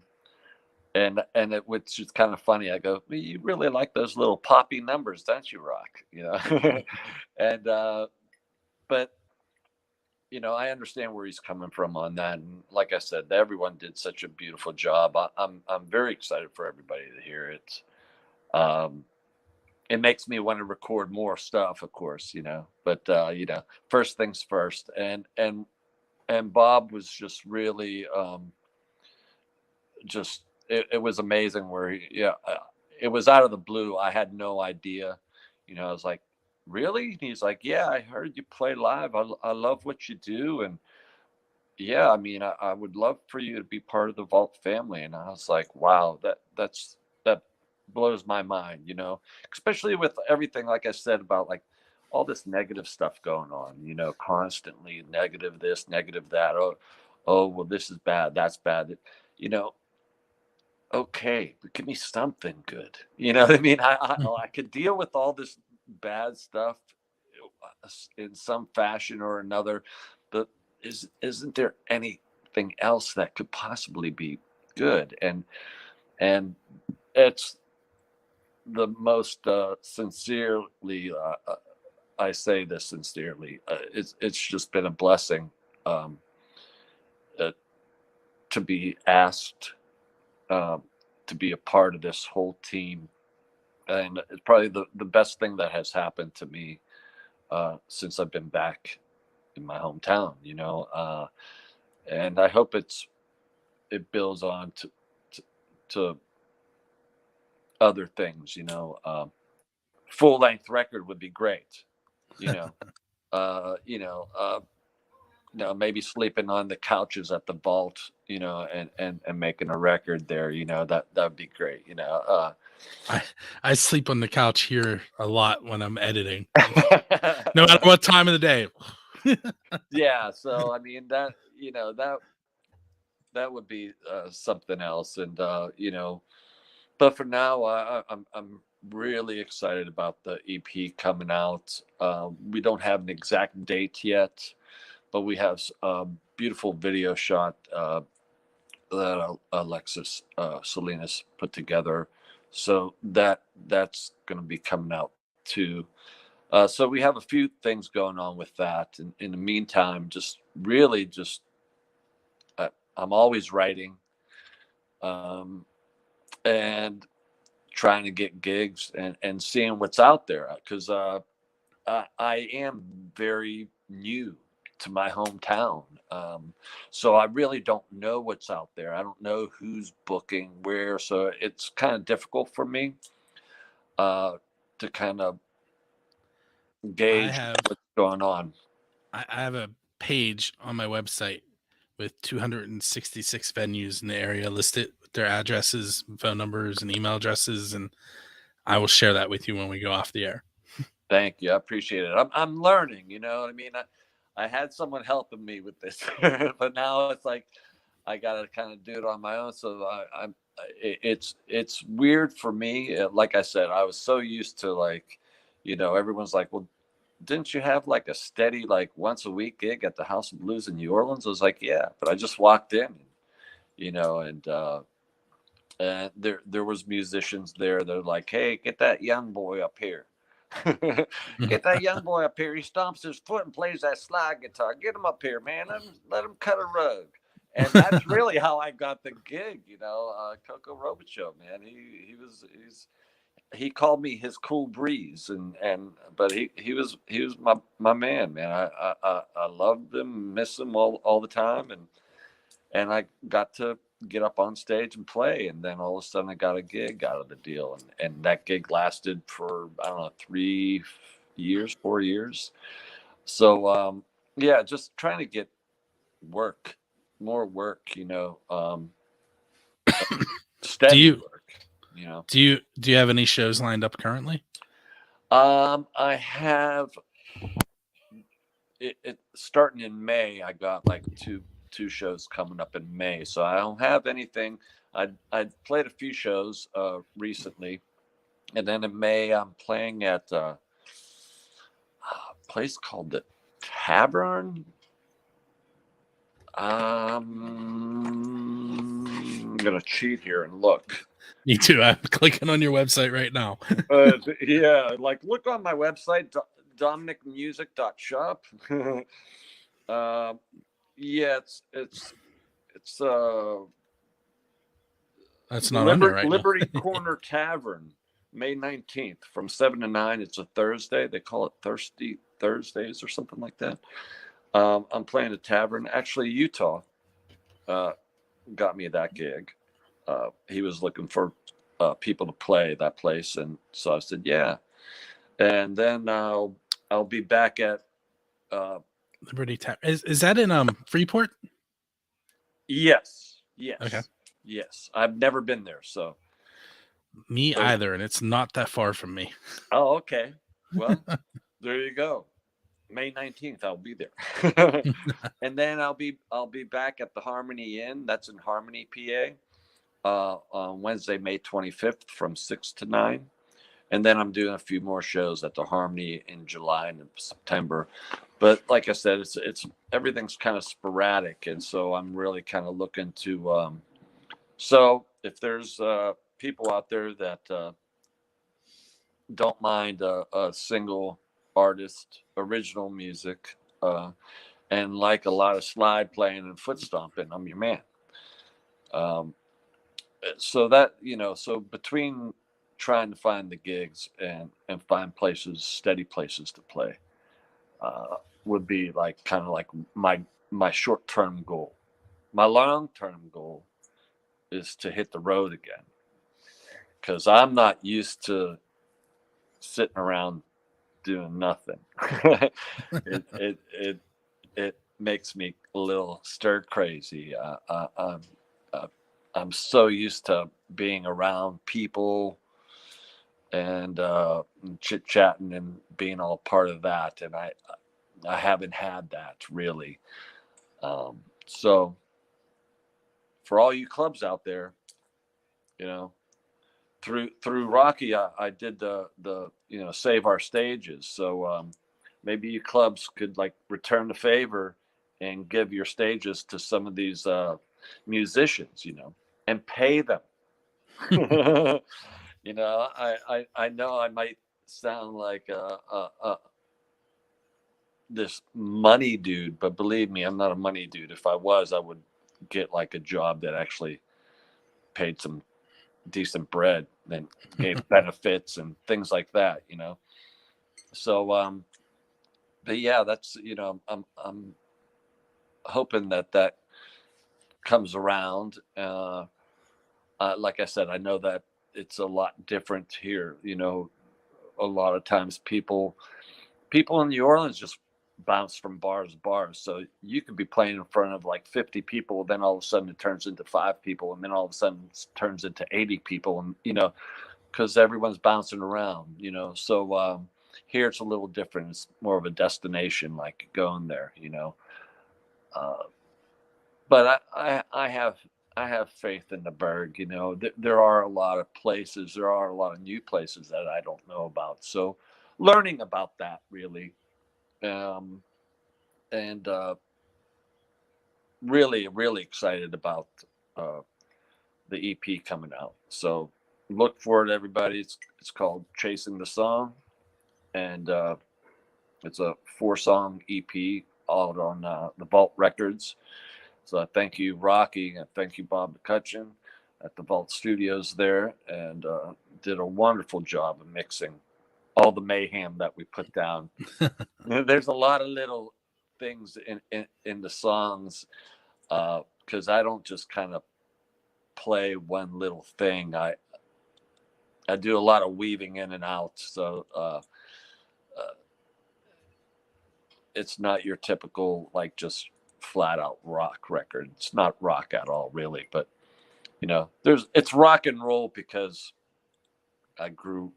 which is kind of funny. I go, well, you really like those little poppy numbers, don't you, Rock? And but I understand where he's coming from on that. And like I said, everyone did such a beautiful job. I'm very excited for everybody to hear it. It makes me want to record more stuff, of course, But first things first. And Bob was just really it was amazing where it was out of the blue. I had no idea. I was like, really? And he's like, yeah, I heard you play live. I love what you do. And yeah, I mean, I would love for you to be part of the Vault family. And I was like, wow, that blows my mind, especially with everything, like I said, about like all this negative stuff going on, constantly negative this, negative that. Oh, well, this is bad. That's bad. Okay, but give me something good. You know what I mean? I could deal with all this bad stuff in some fashion or another, but isn't there anything anything else that could possibly be good. And it's the most sincerely, I say this sincerely, it's just been a blessing, um, uh, to be asked, um, to be a part of this whole team. And it's probably the best thing that has happened to me since I've been back in my hometown, and I hope it builds on to, to other things, full length record would be great, you know, uh, you know, uh, maybe sleeping on the couches at the vault, and making a record there, that'd be great, I I sleep on the couch here a lot when I'm editing, no matter what time of the day. Yeah. So, I mean, that would be something else. And, but for now, I'm really excited about the EP coming out. We don't have an exact date yet, but we have a beautiful video shot that Alexis Salinas put together. So that's going to be coming out too. So we have a few things going on with that. And in the meantime, just really just I'm always writing, um, and trying to get gigs and seeing what's out there, because I am very new to my hometown. So I really don't know what's out there. I don't know who's booking where. So it's kind of difficult for me to kind of I gauge have what's going on. I have a page on my website with 266 venues in the area listed with their addresses, phone numbers, and email addresses, and I will share that with you when we go off the air. Thank you. I appreciate it. I'm learning, you know what I mean? I had someone helping me with this, but now it's like I got to kind of do it on my own. So it's weird for me. Like I said, I was so used to, like, everyone's like, well, didn't you have like a steady, like, once a week gig at the House of Blues in New Orleans? I was like, yeah, but I just walked in, and there was musicians there. They're like, hey, get that young boy up here. Get that young boy up here. He stomps his foot and plays that slide guitar. Get him up here, man. Let him cut a rug. And that's really how I got the gig. Coco Robichaud, man. He called me his cool breeze, but he was my man, man. I loved him, miss him all the time, and I got to get up on stage and play, and then all of a sudden I got a gig out of the deal, and that gig lasted for, I don't know, 3 years, 4 years. So yeah, just trying to get work, more work, do steady you work. do you have any shows lined up currently? I have it starting in May. I got like two shows coming up in May, so I don't have anything. I played a few shows recently, and then in May I'm playing at a place called the Tavern. I'm gonna cheat here and look. Me too. I'm clicking on your website right now. Yeah, like, look on my website, dominicmusic.shop. Yeah, it's That's not under right now. Liberty Corner Tavern, May 19th from 7 to 9. It's a Thursday. They call it Thirsty Thursdays or something like that. I'm playing a tavern. Actually, Utah got me that gig. He was looking for people to play that place, and so I said, yeah. And then I'll be back at Liberty Tap. Is that in Freeport? Yes. Okay. Yes. I've never been there, so. Me either, and it's not that far from me. Oh, okay. Well, there you go. May 19th, I'll be there. And then I'll be back at the Harmony Inn. That's in Harmony, PA, on Wednesday, May 25th from 6 to 9. And then I'm doing a few more shows at the Harmony in July and September. But like I said, it's everything's kind of sporadic, and so I'm really kind of looking to. So if there's people out there that don't mind a single artist, original music, and like a lot of slide playing and foot stomping, I'm your man. Um, so that so between trying to find the gigs and find places, steady places to play, would be like kind of like my short term goal. My long term goal is to hit the road again, because I'm not used to sitting around doing nothing. It makes me a little stir crazy. Uh, I'm so used to being around people and chit chatting and being all part of that, and I haven't had that really. So for all you clubs out there, you know, through Rocky, I did the save our stages. So maybe you clubs could like return the favor and give your stages to some of these musicians, and pay them. I know I might sound like this money dude, but believe me, I'm not a money dude. If I was, I would get like a job that actually paid some decent bread and gave benefits and things like that. So but yeah, that's I'm hoping that comes around. Like I said, I know that it's a lot different here. A lot of times people in New Orleans just bounce from bars to bars. So you could be playing in front of like 50 people, then all of a sudden it turns into 5 people, and then all of a sudden it turns into 80 people, and because everyone's bouncing around. So here it's a little different. It's more of a destination, like going there. Uh, but I have faith in the Berg. There are a lot of places. There are a lot of new places that I don't know about. So learning about that really, and really really excited about uh, the EP coming out. So look for it, everybody. It's called Chasing the Song, and it's a 4-song EP out on the Vault Records. So I thank you, Rocky, and thank you, Bob McCutcheon, at the Vault Studios there, and did a wonderful job of mixing all the mayhem that we put down. There's a lot of little things in the songs, because I don't just kind of play one little thing. I do a lot of weaving in and out. So it's not your typical like just flat out rock record. It's not rock at all, really. But it's rock and roll because I grew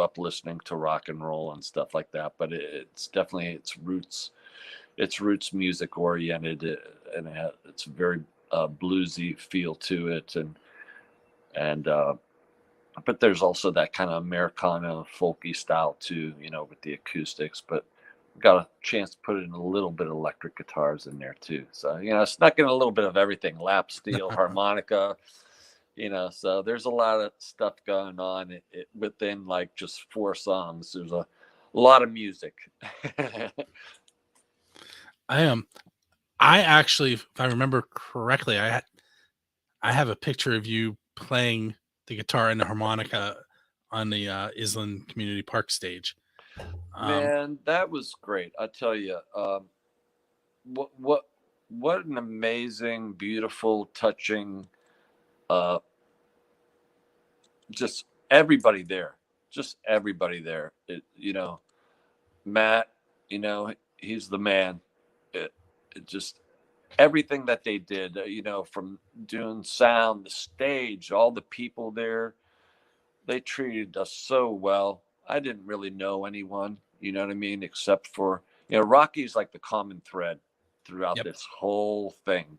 up listening to rock and roll and stuff like that. But it's definitely its roots music oriented, and it's very bluesy feel to it, and but there's also that kind of Americana folky style too, with the acoustics. But got a chance to put in a little bit of electric guitars in there too. So snuck in a little bit of everything: lap steel, harmonica. So there's a lot of stuff going on within like just 4 songs. There's a lot of music. I actually, if I remember correctly, I have a picture of you playing the guitar and the harmonica on the Island Community Park stage. Man, that was great. I tell you, what an amazing, beautiful, touching, uh, just everybody there, Matt, he's the man. It just everything that they did, from doing sound, the stage, all the people there, they treated us so well. I didn't really know anyone, you know what I mean, except for, Rocky's like the common thread throughout Yep. this whole thing.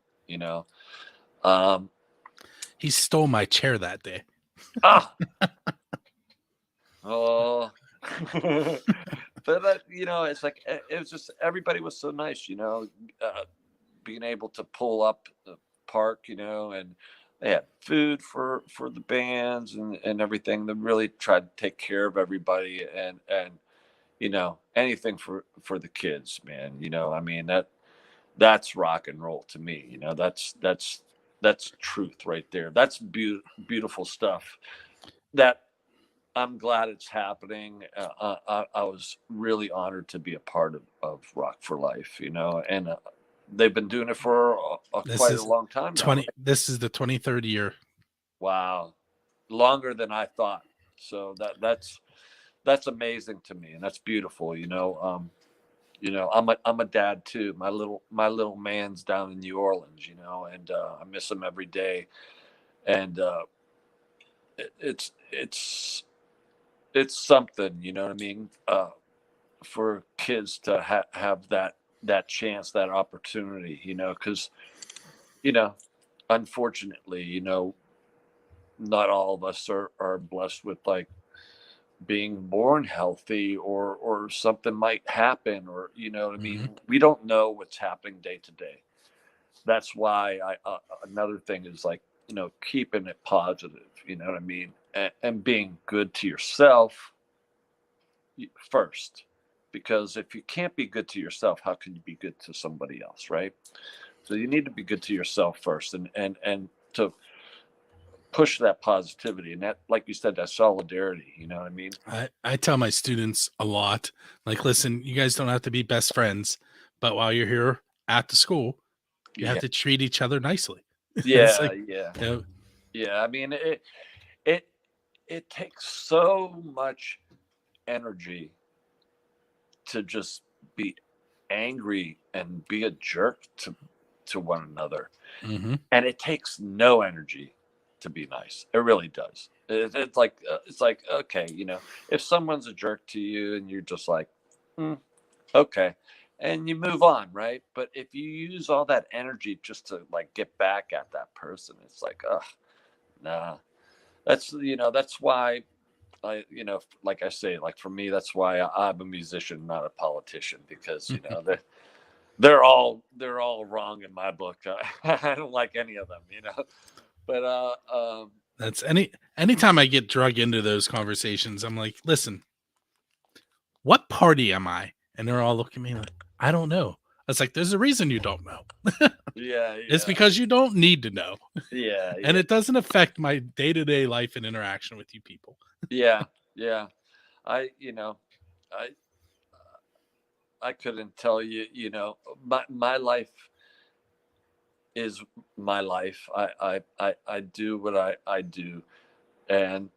Um, He stole my chair that day. ah, Oh, but it's like it was just everybody was so nice, being able to pull up the park, and they had food for the bands and everything. They really tried to take care of everybody and anything for the kids, man. I mean that's rock and roll to me. That's truth right there. That's beautiful stuff. That I'm glad it's happening. I was really honored to be a part of Rock for Life, and they've been doing it for This quite a is long time now, 20. right? This is the 23rd year. Wow, longer than I thought. So that's amazing to me, and that's beautiful. I'm a dad too. My little man's down in New Orleans, and I miss him every day. And it's something, you know what I mean, for kids to have that chance, that opportunity, because you know, unfortunately, not all of us are blessed with like being born healthy or something might happen or what I Mhm. mean. We don't know what's happening day to day. That's why another thing is like keeping it positive, you know what I mean, and being good to yourself first, because if you can't be good to yourself, how can you be good to somebody else, right? So you need to be good to yourself first, and to push that positivity and that, like you said, that solidarity, you know what I mean. I tell my students a lot, like, listen, you guys don't have to be best friends, but while you're here at the school, you have Yeah, to treat each other nicely. It's yeah, like, yeah, you know, yeah. I mean, it it takes so much energy to just be angry and be a jerk to one another, mhm. and it takes no energy to be nice. It really does. It's like okay, if someone's a jerk to you and you're just like, "Hmm, okay," and you move on, right? But if you use all that energy just to like get back at that person, it's like, ugh, nah. That's why like I say, like for me, that's why I'm a musician, not a politician, because they're all wrong in my book. I don't like any of them. But That's anytime I get drug into those conversations, I'm like, "Listen, what party am I?" And they're all looking at me like, "I don't know." I was like, "There's a reason you don't know. yeah, It's yeah, because you don't need to know, yeah, and yeah, it doesn't affect my day-to-day life and interaction with you people." yeah, yeah. I you know i i couldn't tell you, my life is my life. I do what I do, and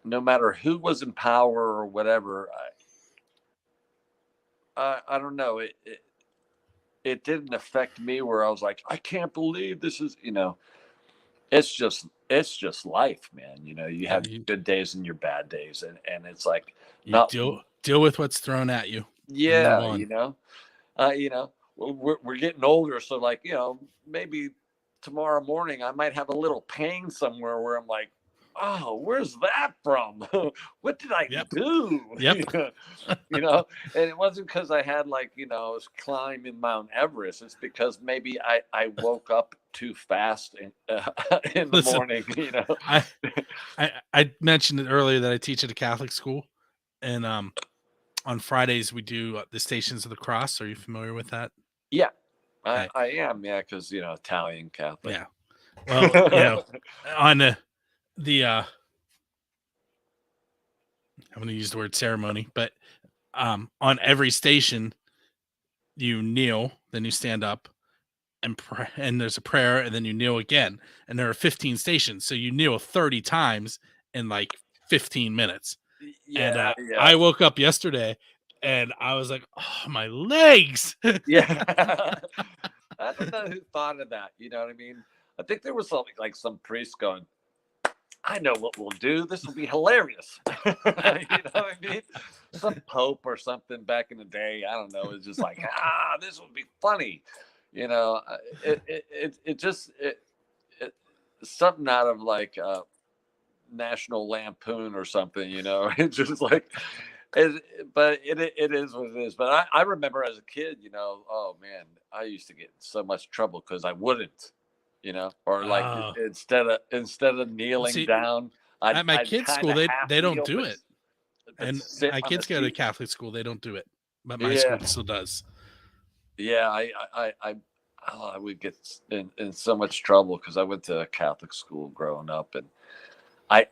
no matter who was in power or whatever, I don't know, it didn't affect me where I was like, I can't believe this is, it's just life, man. You Yeah, have your good days and your bad days, and it's like you not, deal with what's thrown at you and move yeah, on. we're getting older, so like, maybe tomorrow morning I might have a little pain somewhere where I'm like, oh, where's that from? What did I Yep, do? yep. And it wasn't because I had like, I was climbing Mount Everest. It's because maybe I woke up too fast in the Listen, morning. I I mentioned it earlier that I teach at a Catholic school, and, on Fridays, we do, the Stations of the Cross. Are you familiar with that? Yeah, I, Okay, I am. Yeah, because Italian Catholic. yeah. Well, on the I'm gonna use the word ceremony, but, on every station, you kneel, then you stand up, and and there's a prayer, and then you kneel again, and there are 15 stations, so you kneel 30 times in, like, 15 minutes. And, Yeah, I yeah. woke up yesterday, and I was like, "Oh, my legs." Yeah. I don't know who thought of that. You know what I mean? I think there was something like some priest going, I know what we'll do. This will be hilarious. You know what I mean? Some pope or something back in the day. I don't know. It's just like, this will be funny. It just, something out of like, National Lampoon or something, you know. It's just like, but it is what it is. But I remember as a kid, you know, oh man, I used to get in so much trouble because I wouldn't, you know, or like Oh, instead of kneeling see, down, at my I'd kids' kind school, of they half don't kneel, do it, but and sit my on the kids go to seat. Catholic school. They don't do it, but my school Yeah, still does. yeah, I would get in so much trouble because I went to a Catholic school growing up, and I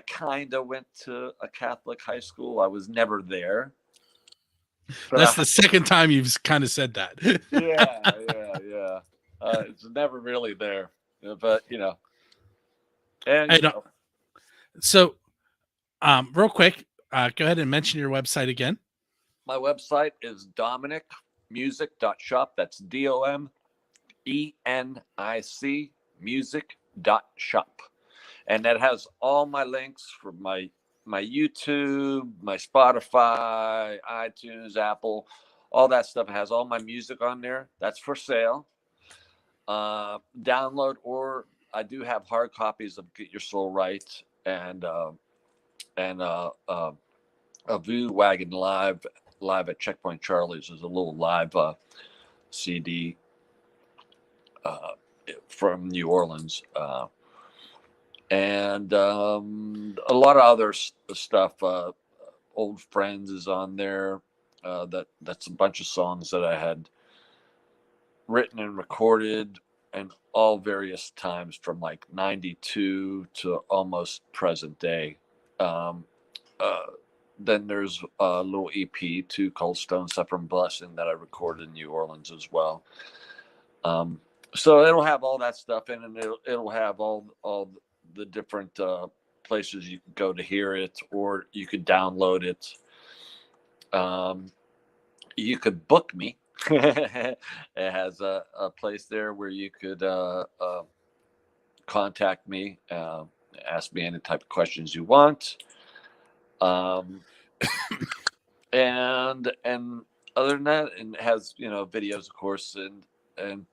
kind of went to a Catholic high school. I was never there, but That's the second time you've kind of said that. yeah. It's never really there, but you know, and Hey, you no, know, so, real quick, go ahead and mention your website again. my website is dominicmusic.shop. That's DOMENIC music.shop. And that has all my links for my YouTube, my Spotify, iTunes, Apple, all that stuff. It has all my music on there. That's for sale. Download, or I do have hard copies of Get Your Soul Right and a View Wagon live at Checkpoint Charlie's is a little live CD from New Orleans. And a lot of other stuff. Old Friends is on there. That's a bunch of songs that I had written and recorded, and all various times from like '92 to almost present day. Um, uh, then there's a little EP too called Stone Suffering Blessing that I recorded in New Orleans as well. So it'll have all that stuff in, and it'll have all the different places you can go to hear it, or you could download it. You could book me. It has a place there where you could contact me, ask me any type of questions you want, and other than that, and it has, you know, videos, of course, and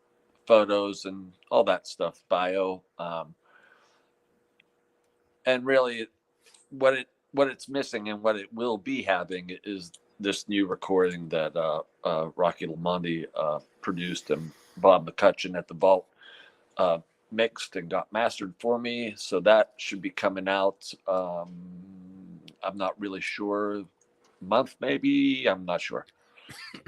photos and all that stuff, bio, and really what it's missing and what it will be having is this new recording that Rocky Lamonde produced, and Bob McCutcheon at the Vault mixed and got mastered for me. So that should be coming out. I'm not really sure, month maybe. I'm not sure.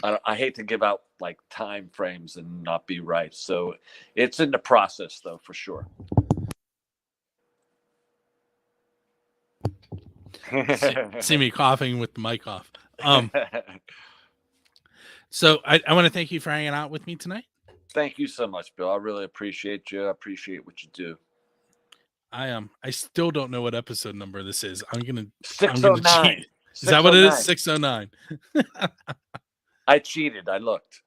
I hate to give out like time frames and not be right. So it's in the process though, for sure. See me coughing with the mic off. So I want to thank you for hanging out with me tonight. Thank you so much, Bill. I really appreciate you. I appreciate what you do. I still don't know what episode number this is. I'm gonna 609. cheat. Is that what it is? 609. I cheated. I looked.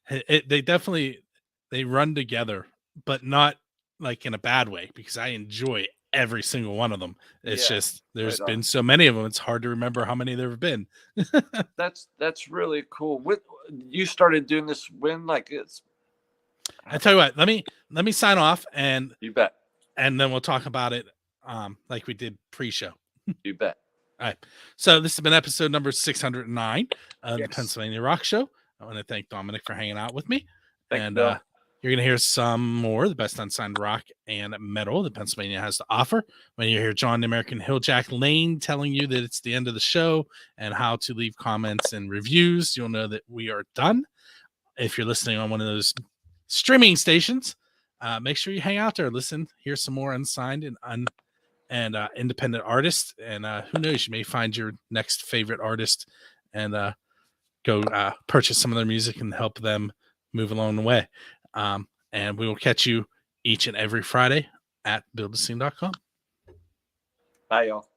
They definitely run together, but not like in a bad way, because I enjoy every single one of them. It's just there's been so many of them. It's hard to remember how many there have been. That's really cool. You started doing this when, like, it's. I tell you what, let me sign off, and You bet. And then we'll talk about it like we did pre-show. You bet. All right. So this has been episode number 609 of the Pennsylvania Rock Show. I want to thank Domenic for hanging out with me. And you're going to hear some more, the best unsigned rock and metal that Pennsylvania has to offer. When you hear John the American Hilljack Lane telling you that it's the end of the show and how to leave comments and reviews, you'll know that we are done. If you're listening on one of those streaming stations, make sure you hang out there, listen, hear some more unsigned and independent artists, and who knows, you may find your next favorite artist and go purchase some of their music and help them move along the way. And we will catch you each and every Friday at buildascene.com. Bye, y'all.